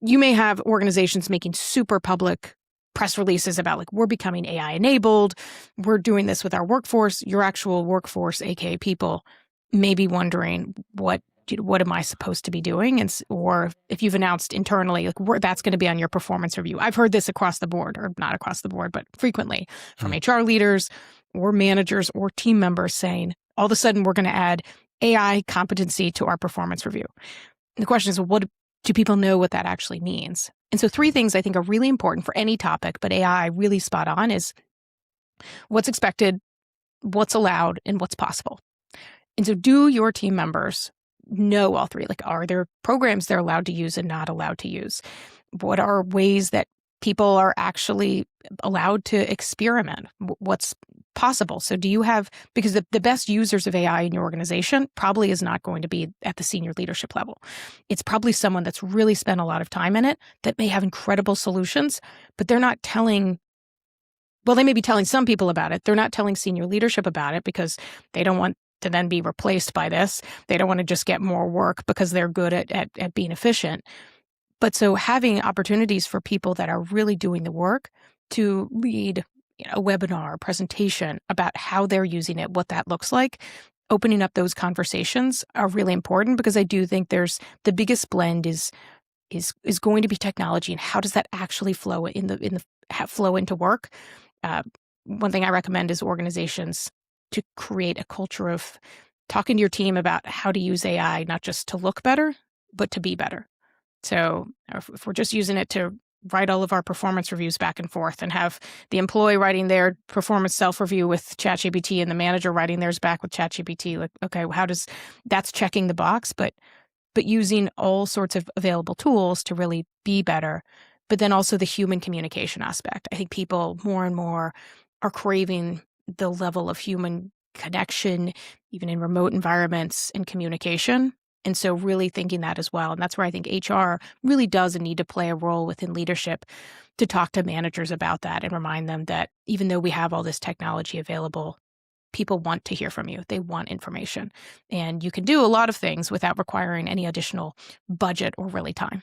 you may have organizations making super public press releases about like, we're becoming AI enabled. We're doing this with our workforce. Your actual workforce, aka people, may be wondering what am I supposed to be doing? Or if you've announced internally, like that's going to be on your performance review. I've heard this across the board, or not across the board, but frequently from HR leaders or managers or team members saying, all of a sudden we're going to add AI competency to our performance review. And the question is, well, what do people know what that actually means? And so 3 things I think are really important for any topic, but AI really spot on is what's expected, what's allowed, and what's possible. And so do your team members know all 3? Like, are there programs they're allowed to use and not allowed to use? What are ways that people are actually allowed to experiment? What's possible? So do you have, because the best users of AI in your organization probably is not going to be at the senior leadership level. It's probably someone that's really spent a lot of time in it that may have incredible solutions, but they're not telling, well, they may be telling some people about it. They're not telling senior leadership about it because they don't want to then be replaced by this. They don't want to just get more work because they're good at being efficient. But so having opportunities for people that are really doing the work to lead a webinar, a presentation about how they're using it, what that looks like, opening up those conversations are really important, because I do think there's the biggest blend is going to be technology, and how does that actually flow flow into work. One thing I recommend is organizations to create a culture of talking to your team about how to use AI, not just to look better, but to be better. So if we're just using it to write all of our performance reviews back and forth and have the employee writing their performance self-review with ChatGPT and the manager writing theirs back with ChatGPT, like, okay, that's checking the box, but using all sorts of available tools to really be better. But then also the human communication aspect. I think people more and more are craving the level of human connection, even in remote environments, and communication. And so really thinking that as well. And that's where I think HR really does need to play a role within leadership to talk to managers about that and remind them that even though we have all this technology available, people want to hear from you. They want information. And you can do a lot of things without requiring any additional budget or really time.